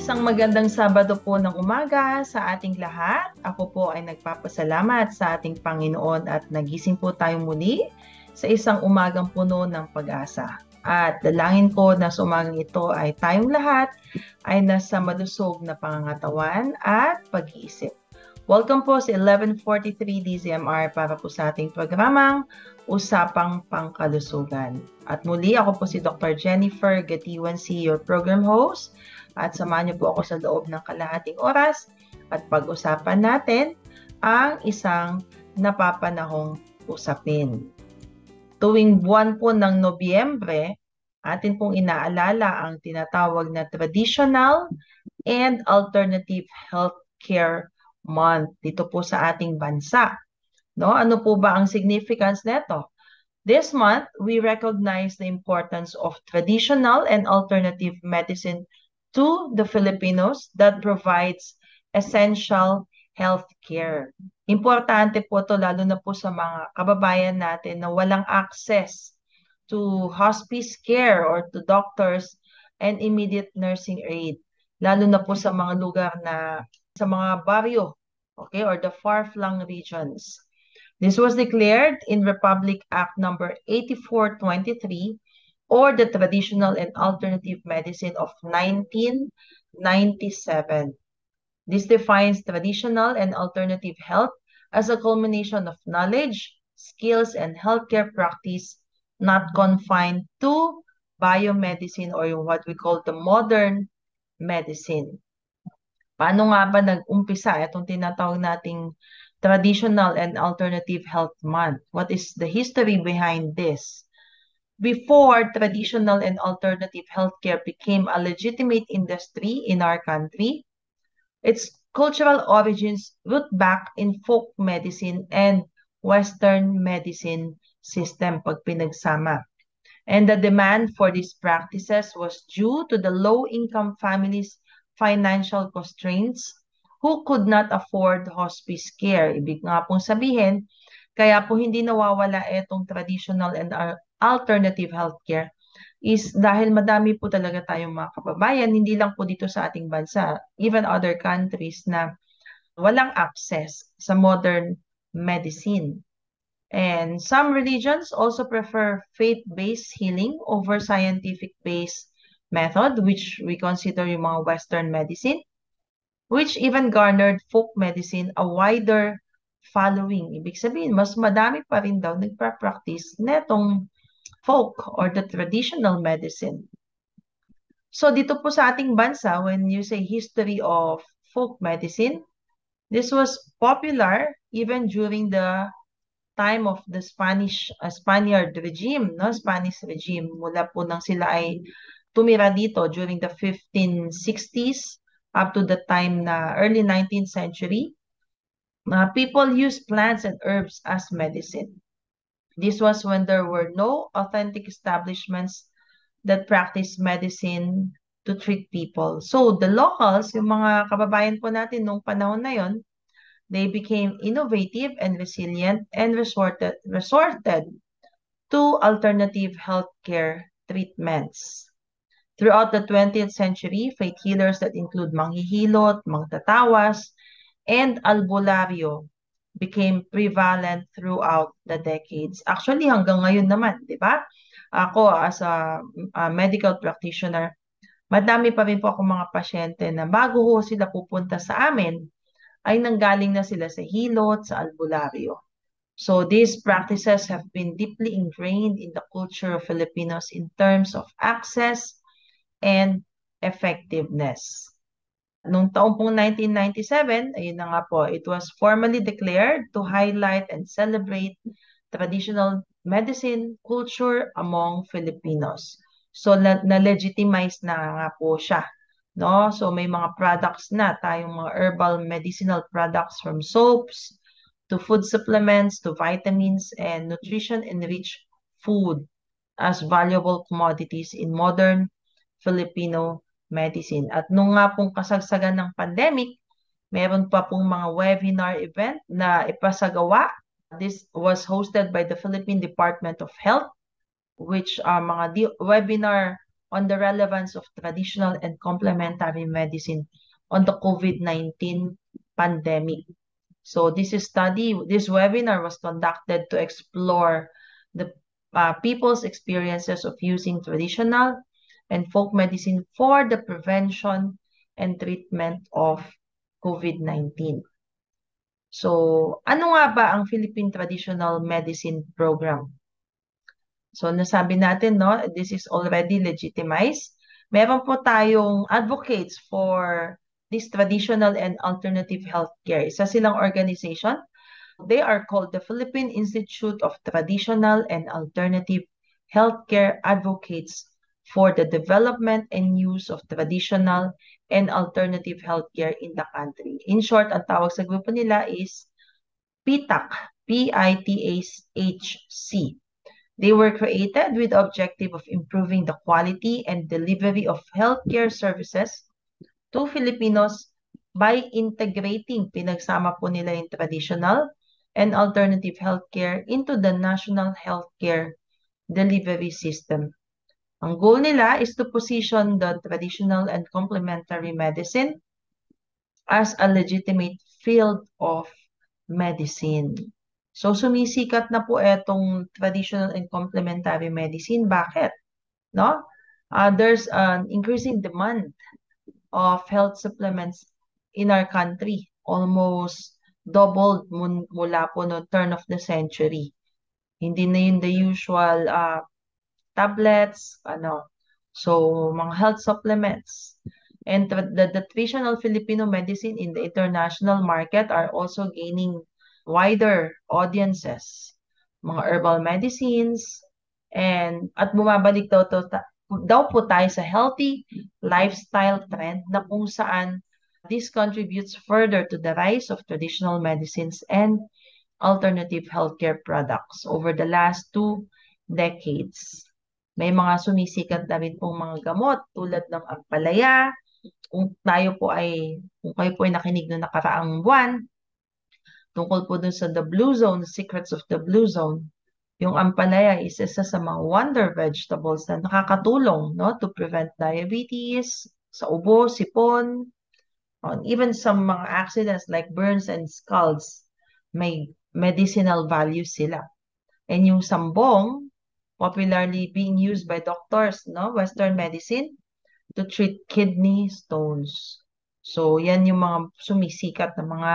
Isang magandang Sabado po ng umaga sa ating lahat. Ako po ay nagpapasalamat sa ating Panginoon at nagising po tayong muli sa isang umagang puno ng pag-asa. At dalangin ko na sa umagang ito ay tayong lahat ay nasa malusog na pangangatawan at pag-iisip. Welcome po sa 1143DZMR para po sa ating programang Usapang Pangkalusugan. At muli ako po si Dr. Jennifer Gatioan-SY, your program host. At samahan niyo po ako sa loob ng kalahating oras at pag-usapan natin ang isang napapanahong usapin. Tuwing buwan po ng Nobyembre, atin pong inaalala ang tinatawag na Traditional and Alternative Healthcare Month dito po sa ating bansa. No? Ano po ba ang significance nito? This month, we recognize the importance of traditional and alternative medicine to the Filipinos that provides essential health care. Importante po ito lalo na po sa mga kababayan natin na walang access to hospice care or to doctors and immediate nursing aid. Lalo na po sa mga lugar na sa mga baryo, okay, or the far-flung regions. This was declared in Republic Act number 8423 or the Traditional and Alternative Medicine of 1997. This defines traditional and alternative health as a culmination of knowledge, skills, and healthcare practice not confined to biomedicine or what we call the modern medicine. Paano nga ba nag-umpisa itong tinatawag nating Traditional and Alternative Health Month? What is the history behind this? Before traditional and alternative healthcare became a legitimate industry in our country, its cultural origins root back in folk medicine and Western medicine system pag pinagsama. And the demand for these practices was due to the low-income families' financial constraints who could not afford hospice care. Ibig nga pong sabihin, kaya po hindi nawawala itong traditional and alternative healthcare is dahil madami po talaga tayong mga kababayan, hindi lang po dito sa ating bansa, even other countries na walang access sa modern medicine. And some religions also prefer faith-based healing over scientific-based method, which we consider yung mga Western medicine, which even garnered folk medicine a wider following. Ibig sabihin, mas madami pa rin daw nagpa-practice netong folk or the traditional medicine. So dito po sa ating bansa, when you say history of folk medicine, this was popular even during the time of the Spaniard regime, no? Spanish regime. Mula po nang sila ay tumira dito during the 1560s up to the time na early 19th century. People used plants and herbs as medicine. This was when there were no authentic establishments that practiced medicine to treat people. So the locals, yung mga kababayan po natin nung panahon na yon, they became innovative and resilient and resorted to alternative healthcare treatments. Throughout the 20th century, faith healers that include manghihilot, mangtatawas, and albularyo became prevalent throughout the decades. Actually, hanggang ngayon naman, di ba? Ako, as a medical practitioner, madami pa rin po akong mga pasyente na bago ho sila pupunta sa amin, ay nanggaling na sila sa hilot, sa albularyo. So these practices have been deeply ingrained in the culture of Filipinos in terms of access and effectiveness. Noong taong pong 1997, ayun na nga po, it was formally declared to highlight and celebrate traditional medicine culture among Filipinos. So na-legitimize na nga po siya. No? So may mga products na tayong mga herbal medicinal products from soaps to food supplements to vitamins and nutrition-enriched food as valuable commodities in modern Filipino medicine. At nung nga pong kasagsagan ng pandemic, meron pa pong mga webinar event na ipasagawa. This was hosted by the Philippine Department of Health, which mga webinar on the relevance of traditional and complementary medicine on the COVID-19 pandemic. So this webinar was conducted to explore the people's experiences of using traditional and folk medicine for the prevention and treatment of COVID-19. So, ano nga ba ang Philippine Traditional Medicine Program? So, nasabi natin, no, this is already legitimized. Meron po tayong advocates for this traditional and alternative healthcare. Isa silang organization. They are called the Philippine Institute of Traditional and Alternative Healthcare Advocates for the Development and Use of Traditional and Alternative Healthcare in the country. In short, ang tawag sa grupo nila is PITAC, PITAHC. They were created with the objective of improving the quality and delivery of healthcare services to Filipinos by integrating, pinagsama po nila yung traditional and alternative healthcare into the national healthcare delivery system. Ang goal nila is to position the traditional and complementary medicine as a legitimate field of medicine. So, sumisikat na po etong traditional and complementary medicine. Bakit? No? There's an increasing demand of health supplements in our country. Almost doubled mula po no turn of the century. Hindi na yun the usual tablets, so mga health supplements. And the traditional Filipino medicine in the international market are also gaining wider audiences. Mga herbal medicines, at bumabalik daw po tayo sa healthy lifestyle trend na kung saan this contributes further to the rise of traditional medicines and alternative healthcare products over the last 2 decades. May mga sumisikat na rin pong mga gamot tulad ng ampalaya. Kung kayo po ay nakinig noong nakaraang buwan, tungkol po dun sa The Blue Zone, The Secrets of the Blue Zone, yung ampalaya is isa sa mga wonder vegetables na nakakatulong, no, to prevent diabetes, sa ubo, sipon, even some mga accidents like burns and scalds, may medicinal value sila. And yung sambong, popularly being used by doctors, no, Western medicine, to treat kidney stones. So, yan yung mga sumisikat na mga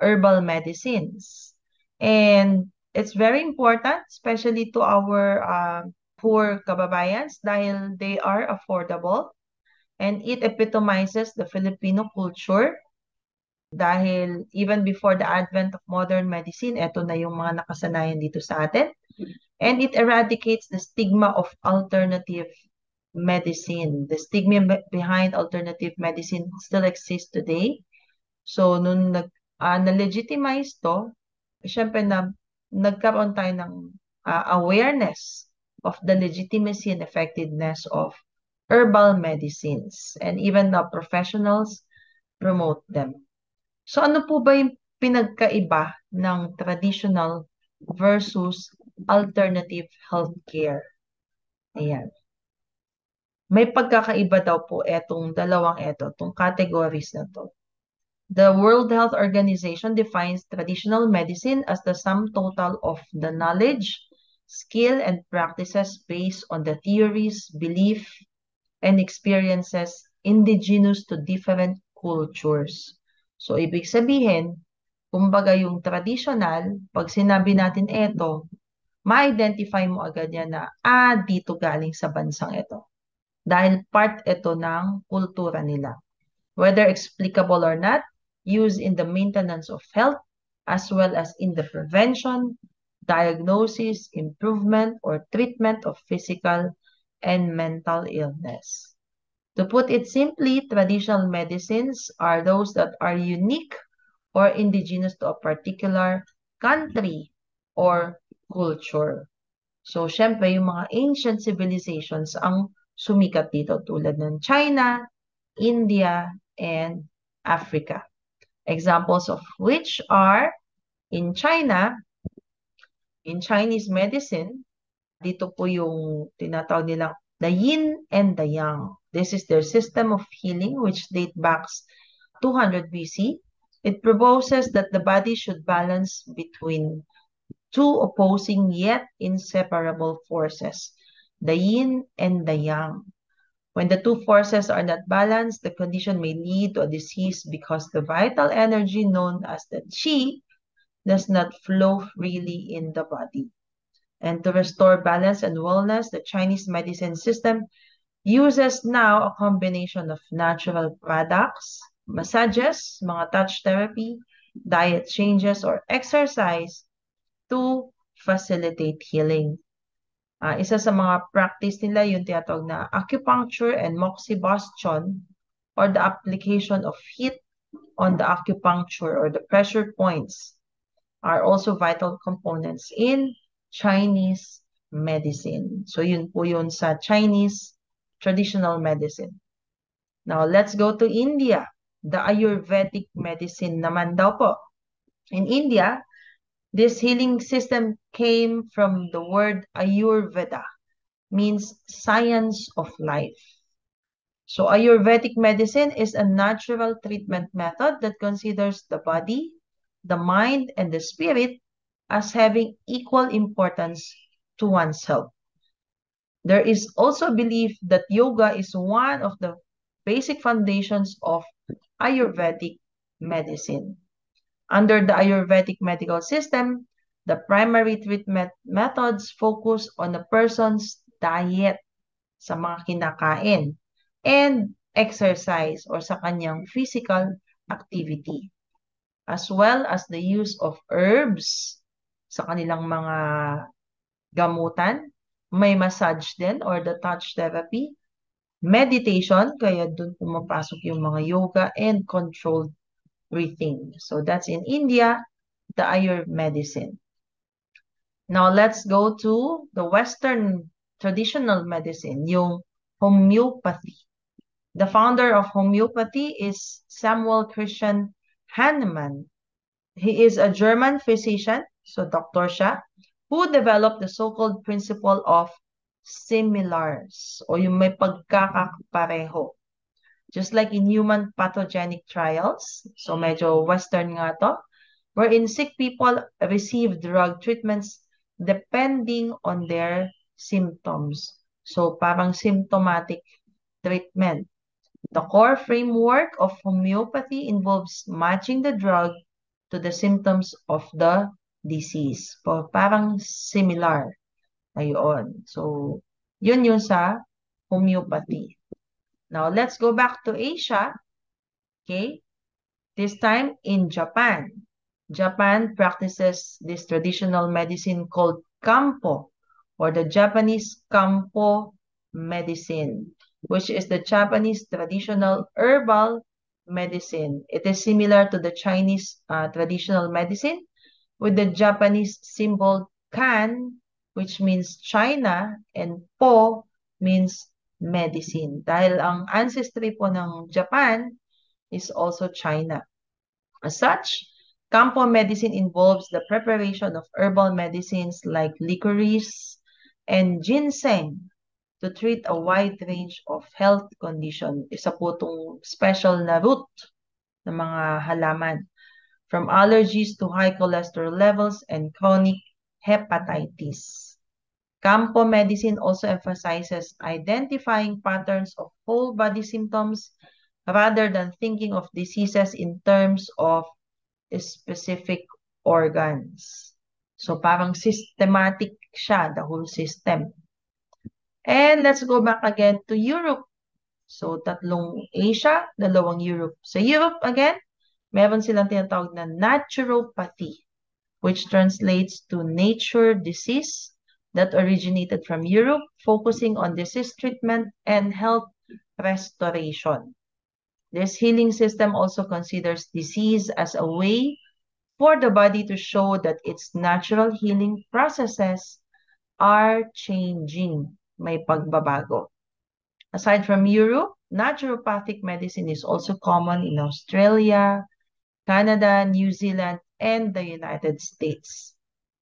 herbal medicines. And it's very important, especially to our poor kababayans, dahil they are affordable and it epitomizes the Filipino culture. Dahil even before the advent of modern medicine, eto na yung mga nakasanayan dito sa atin. And it eradicates the stigma of alternative medicine. The stigma behind alternative medicine still exists today. So, nung na-legitimize to, syempre nagkaroon tayo ng awareness of the legitimacy and effectiveness of herbal medicines. And even the professionals promote them. So, ano po ba yung pinagkaiba ng traditional versus alternative healthcare? Ayan. May pagkakaiba daw po etong itong categories na to. The World Health Organization defines traditional medicine as the sum total of the knowledge, skill, and practices based on the theories, belief, and experiences indigenous to different cultures. So, ibig sabihin, kumbaga yung traditional, pag sinabi natin ito, ma-identify mo agad yan na, dito galing sa bansang ito. Dahil part ito ng kultura nila. Whether explicable or not, used in the maintenance of health, as well as in the prevention, diagnosis, improvement, or treatment of physical and mental illness. To put it simply, traditional medicines are those that are unique or indigenous to a particular country or culture. So, syempre, yung mga ancient civilizations ang sumikat dito tulad ng China, India, and Africa. Examples of which are in China, in Chinese medicine, dito po yung tinatawag nilang the yin and the yang. This is their system of healing, which dates back 200 BC. It proposes that the body should balance between two opposing yet inseparable forces, the yin and the yang. When the two forces are not balanced, the condition may lead to a disease because the vital energy known as the qi does not flow freely in the body. And to restore balance and wellness, the Chinese medicine system uses now a combination of natural products, massages, mga touch therapy, diet changes, or exercise to facilitate healing. Isa sa mga practice nila yung tinatawag na acupuncture and moxibustion, or the application of heat on the acupuncture or the pressure points, are also vital components in Chinese medicine. So yun po yun sa Chinese traditional medicine. Now, let's go to India. The Ayurvedic medicine naman daw po. In India, this healing system came from the word Ayurveda, means science of life. So Ayurvedic medicine is a natural treatment method that considers the body, the mind, and the spirit as having equal importance to one's health. There is also belief that yoga is one of the basic foundations of Ayurvedic medicine. Under the Ayurvedic medical system, the primary treatment methods focus on a person's diet, sa mga kinakain, and exercise or sa kanyang physical activity, as well as the use of herbs sa kanilang mga gamutan. May massage din or the touch therapy, meditation, kaya dun pumapasok yung mga yoga, and controlled breathing. So that's in India, the Ayurvedic medicine. Now let's go to the Western traditional medicine, yung homeopathy. The founder of homeopathy is Samuel Christian Hahnemann. He is a German physician, so doctor siya, who developed the so-called principle of similars, o yung may pagkakapareho. Just like in human pathogenic trials, so medyo Western nga to, wherein sick people receive drug treatments depending on their symptoms. So parang symptomatic treatment. The core framework of homeopathy involves matching the drug to the symptoms of the disease. So, parang similar. Ayun. So, yun sa homeopathy. Now, let's go back to Asia. Okay? This time in Japan. Japan practices this traditional medicine called Kampo, or the Japanese Kampo medicine, which is the Japanese traditional herbal medicine. It is similar to the Chinese traditional medicine, with the Japanese symbol kan, which means China, and po means medicine. Dahil ang ancestry po ng Japan is also China. As such, Kampo medicine involves the preparation of herbal medicines like licorice and ginseng to treat a wide range of health condition. Isa po itong special na root ng mga halaman, from allergies to high cholesterol levels and chronic hepatitis. Kampo medicine also emphasizes identifying patterns of whole body symptoms rather than thinking of diseases in terms of specific organs. So parang systematic siya, the whole system. And let's go back again to Europe. So tatlong Asia, dalawang Europe. Sa Europe again, meron silang tinatawag na naturopathy, which translates to nature disease, that originated from Europe, focusing on disease treatment and health restoration. This healing system also considers disease as a way for the body to show that its natural healing processes are changing. May pagbabago. Aside from Europe, naturopathic medicine is also common in Australia, Canada, New Zealand, and the United States.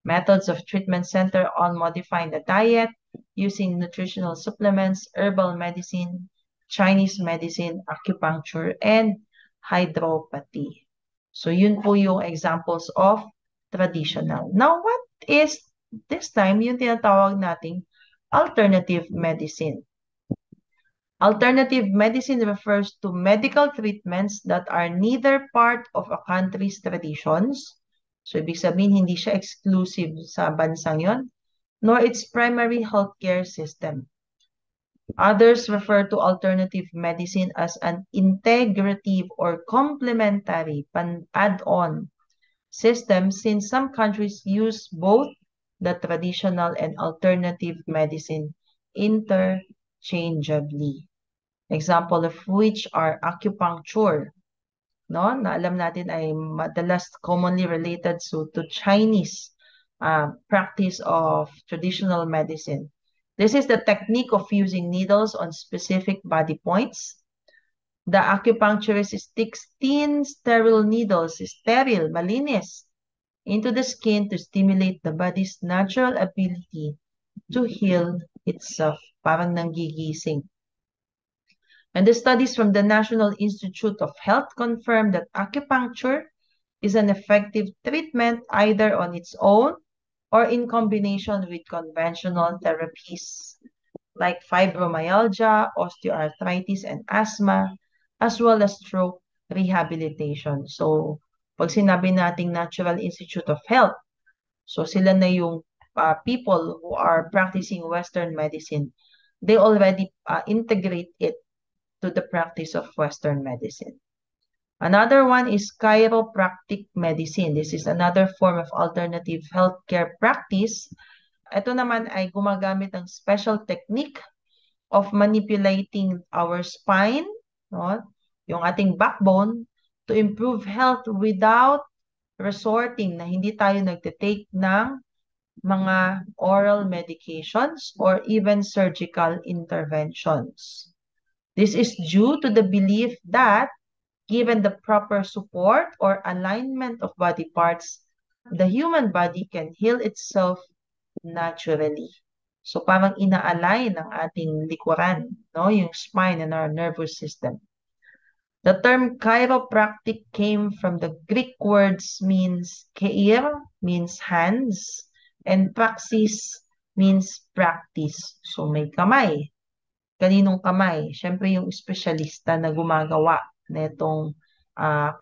Methods of treatment center on modifying the diet, using nutritional supplements, herbal medicine, Chinese medicine, acupuncture, and hydropathy. So yun po yung examples of traditional. Now, what is this time yung tinatawag nating alternative medicine? Alternative medicine refers to medical treatments that are neither part of a country's traditions, so ibig sabihin hindi siya exclusive sa bansang yon, nor its primary healthcare system. Others refer to alternative medicine as an integrative or complementary add-on system, since some countries use both the traditional and alternative medicine interchangeably. Example of which are acupuncture, no? Na alam natin ay madalas commonly related to Chinese practice of traditional medicine. This is the technique of using needles on specific body points. The acupuncturist sticks thin, sterile needles, sterile, malinis, into the skin to stimulate the body's natural ability to heal itself. Parang nanggigising. And the studies from the National Institute of Health confirm that acupuncture is an effective treatment either on its own or in combination with conventional therapies like fibromyalgia, osteoarthritis, and asthma, as well as stroke rehabilitation. So, pag sinabi nating Natural Institute of Health, so sila na yung people who are practicing Western medicine. They already integrate it to the practice of Western medicine. Another one is chiropractic medicine. This is another form of alternative healthcare practice. Ito naman ay gumagamit ng special technique of manipulating our spine, no? Yung ating backbone, to improve health without resorting na hindi tayo nagte-take ng mga oral medications or even surgical interventions. This is due to the belief that given the proper support or alignment of body parts, the human body can heal itself naturally. So parang ina-align ang ating likuran, no? Yung spine and our nervous system. The term chiropractic came from the Greek words means keir, means hands, and praxis means practice. So may kamay. Kaninong kamay? Siyempre yung espesyalista na gumagawa netong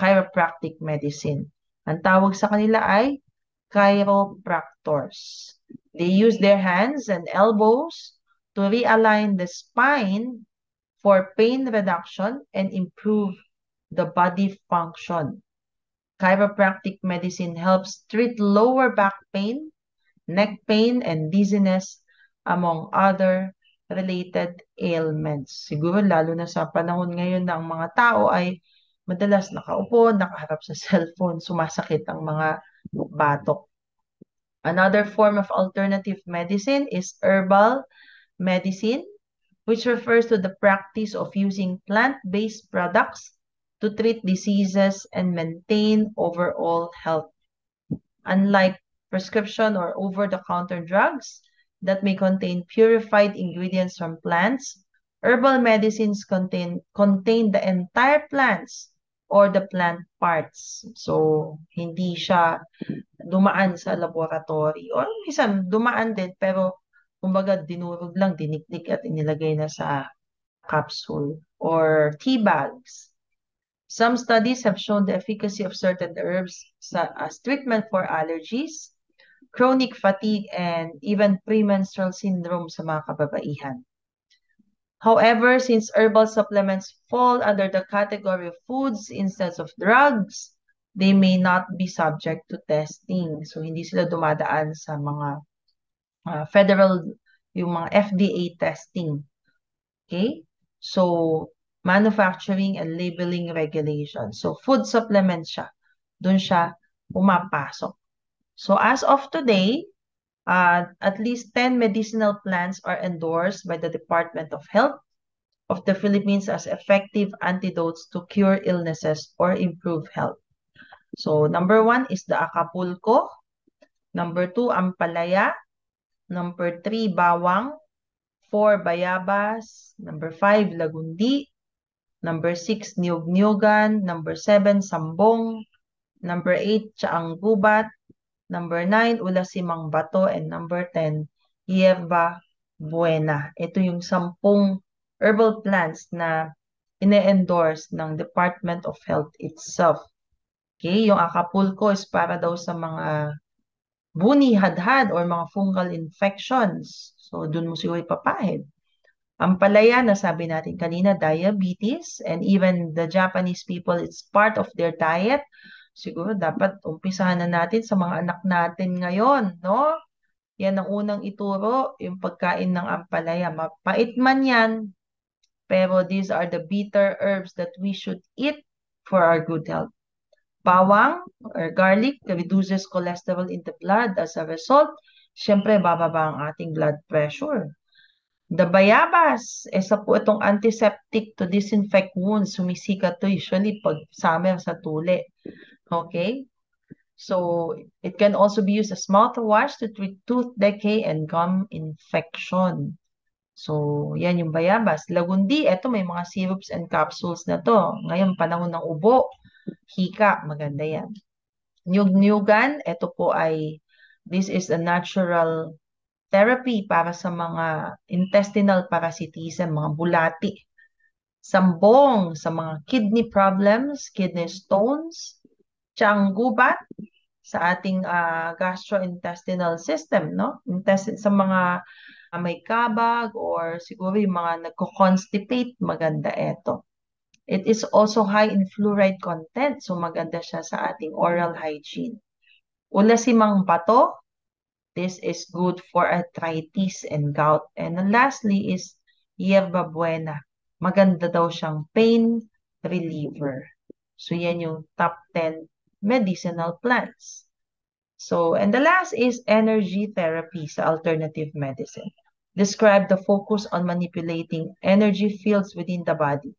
chiropractic medicine. Ang tawag sa kanila ay chiropractors. They use their hands and elbows to realign the spine for pain reduction and improve the body function. Chiropractic medicine helps treat lower back pain, neck pain, and dizziness, among other related ailments. Siguro lalo na sa panahon ngayon na ang mga tao ay madalas nakaupo, nakaharap sa cellphone, sumasakit ang mga batok. Another form of alternative medicine is herbal medicine, which refers to the practice of using plant-based products to treat diseases and maintain overall health. Unlike prescription or over-the-counter drugs that may contain purified ingredients from plants, herbal medicines contain the entire plants or the plant parts. So, hindi siya dumaan sa laboratory. Or minsan, dumaan din, pero kumbaga dinurog lang, dinikdik at inilagay na sa capsule or tea bags. Some studies have shown the efficacy of certain herbs as treatment for allergies, chronic fatigue, and even premenstrual syndrome sa mga kababaihan. However, since herbal supplements fall under the category of foods instead of drugs, they may not be subject to testing. So, hindi sila dumadaan sa mga federal, yung mga FDA testing. Okay? So, manufacturing and labeling regulations. So, food supplements siya. Doon siya pumapasok. So, as of today, at least 10 medicinal plants are endorsed by the Department of Health of the Philippines as effective antidotes to cure illnesses or improve health. So, number 1 is the Acapulco. Number 2, Ampalaya. Number 3, Bawang. 4, bayabas. Number 5, lagundi. Number 6, niyog-niyogan. Number 7, sambong. Number 8, tsaang gubat. Number 9, ulasimang bato. And number 10, hierba buena. Ito yung 10 herbal plants na ine-endorse ng Department of Health itself. Okay, yung Acapulco is para daw sa mga buni, hadhad, or mga fungal infections. So, dun mo siguro ipapahid. Ampalaya, nasabi natin kanina, diabetes, and even the Japanese people, it's part of their diet. Siguro dapat umpisahan na natin sa mga anak natin ngayon, no? Yan ang unang ituro, yung pagkain ng ampalaya. Mapait man yan, pero these are the bitter herbs that we should eat for our good health. Bawang or garlic reduces cholesterol in the blood. As a result, syempre bababa ang ating blood pressure. The bayabas, isa po itong antiseptic to disinfect wounds. Sumisikat to usually pag summer sa tuli. Okay? So, it can also be used as mouthwash to treat tooth decay and gum infection. So, yan yung bayabas. Lagundi, eto may mga syrups and capsules na to. Ngayon, panahon ng ubo, hika, maganda yan. Nyug-nyugan, ito po ay, this is a natural therapy para sa mga intestinal parasitism, mga bulati. Sambong, sa mga kidney problems, kidney stones. Tiyang gubat, sa ating gastrointestinal system, no? Sa mga may kabag or siguro yung mga nagko-constipate, maganda ito. It is also high in fluoride content, so maganda siya sa ating oral hygiene. Ulasimang bato, this is good for arthritis and gout. And then lastly is hierba buena. Maganda daw siyang pain reliever. So yan yung top 10 medicinal plants. So, and the last is energy therapy sa alternative medicine. Describe the focus on manipulating energy fields within the body.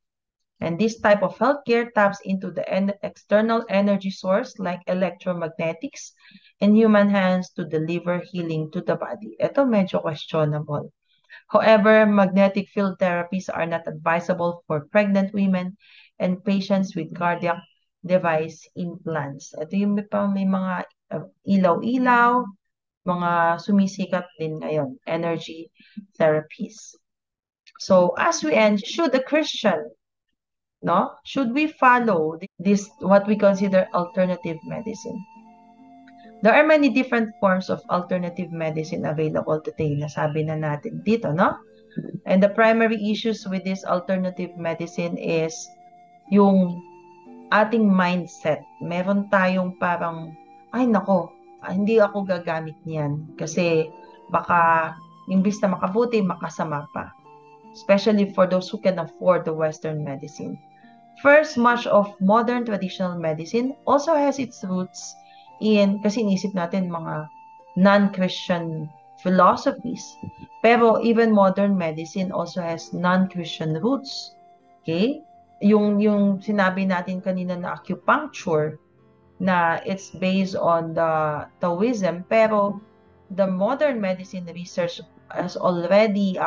And this type of healthcare taps into the external energy source like electromagnetics and human hands to deliver healing to the body. Ito medyo questionable. However, magnetic field therapies are not advisable for pregnant women and patients with cardiac device implants. Ito yung may mga ilaw-ilaw, mga sumisikat din ngayon, energy therapies. So, as we end, should a Christian, no? Should we follow this, what we consider alternative medicine? There are many different forms of alternative medicine available today. Nasabi na natin dito, no? And the primary issues with this alternative medicine is yung ating mindset. Meron tayong parang, ay nako, hindi ako gagamit niyan. Kasi baka, imbis na makabuti, makasama pa. Especially for those who can afford the Western medicine. First, much of modern traditional medicine also has its roots in, kasi inisip natin mga non-Christian philosophies. Pero even modern medicine also has non-Christian roots. Okay? Yung sinabi natin kanina na acupuncture, na it's based on the Taoism, pero the modern medicine research has already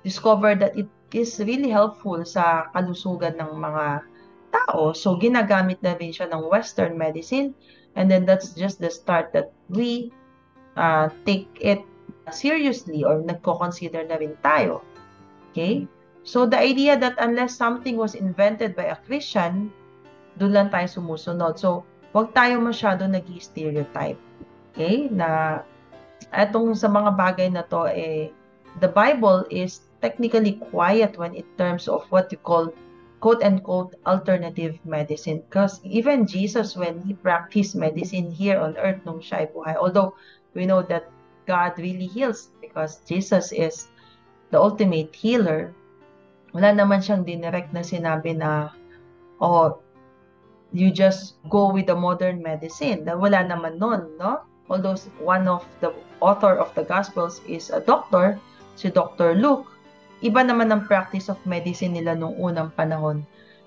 discovered that it is really helpful sa kalusugan ng mga tao. So, ginagamit na rin siya ng Western medicine. And then, that's just the start that we take it seriously or nagko-consider na rin tayo. Okay? So, the idea that unless something was invented by a Christian, doon lang tayo sumusunod. So, wag tayo masyado nag-stereotype. Okay? Na etong sa mga bagay na to, the Bible is technically quiet when in terms of what you call quote-unquote alternative medicine. Because even Jesus, when he practiced medicine here on earth nung siya ay buhay, although we know that God really heals because Jesus is the ultimate healer, wala naman siyang dinirect na sinabi na, oh, you just go with the modern medicine. Wala naman nun, no? Although one of the author of the Gospels is a doctor, si Dr. Luke, iba naman ang practice of medicine nila nung unang panahon,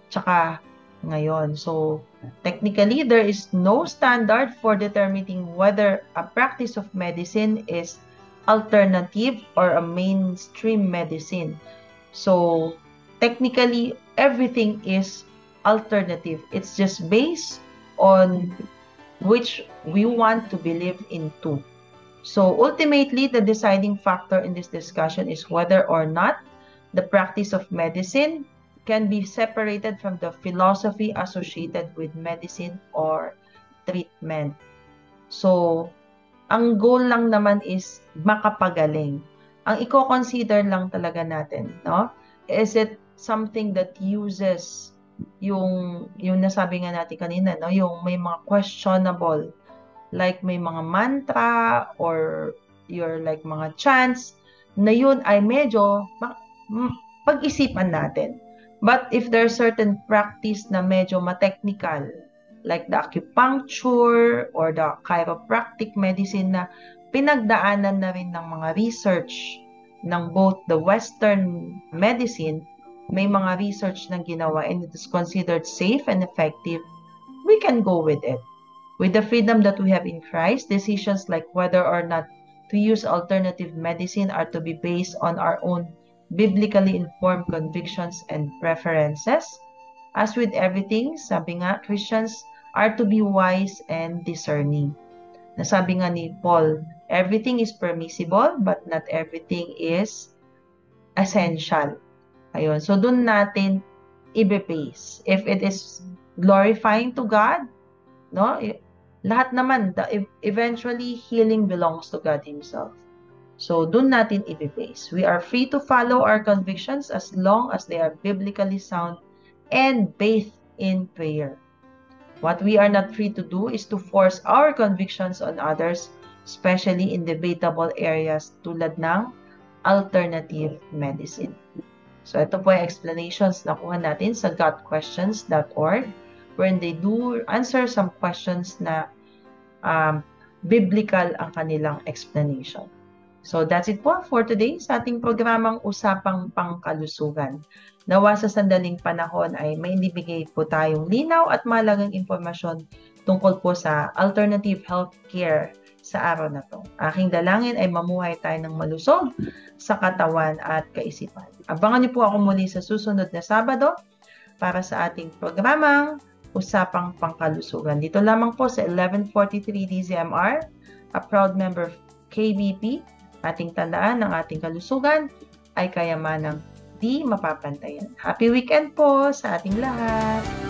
tsaka ngayon. So, technically, there is no standard for determining whether a practice of medicine is alternative or a mainstream medicine. So technically, everything is alternative. It's just based on which we want to believe into. So ultimately, the deciding factor in this discussion is whether or not the practice of medicine can be separated from the philosophy associated with medicine or treatment. So, ang goal lang naman is makapagaling. Ang i-consider lang talaga natin, no? Is it something that uses yung nasabi nga natin kanina, no? Yung may mga questionable, like may mga mantra or your like mga chants, na yun ay medyo pag-isipan natin. But if there's certain practice na medyo ma-technical, like the acupuncture or the chiropractic medicine na pinagdaanan na rin ng mga research ng both the Western medicine, may mga research na ginawa and it is considered safe and effective, we can go with it. With the freedom that we have in Christ, decisions like whether or not to use alternative medicine are to be based on our own biblically informed convictions and preferences. As with everything, sabi nga, Christians are to be wise and discerning. Nasabi nga ni Paul, everything is permissible, but not everything is essential. Ayun. So, dun natin i-base. If it is glorifying to God, no? Lahat naman, eventually, healing belongs to God Himself. So, dun natin i-base. We are free to follow our convictions as long as they are biblically sound and bathed in prayer. What we are not free to do is to force our convictions on others, especially in debatable areas tulad ng alternative medicine. So, ito po yung explanations na kuha natin sa gotquestions.org, wherein they do answer some questions na biblical ang kanilang explanation. So, that's it po for today sa ating programang Usapang Pangkalusugan. Nawa sa sandaling panahon ay may ibigay po tayong linaw at mahalagang impormasyon tungkol po sa alternative healthcare sa araw na to. Aking dalangin ay mamuhay tayo ng malusog sa katawan at kaisipan. Abangan niyo po ako muli sa susunod na Sabado para sa ating programang Usapang Pangkalusugan. Dito lamang po sa 1143DZMR, a proud member of KBP. Ating tandaan ng ating kalusugan ay kayamanang di mapapantayan. Happy weekend po sa ating lahat!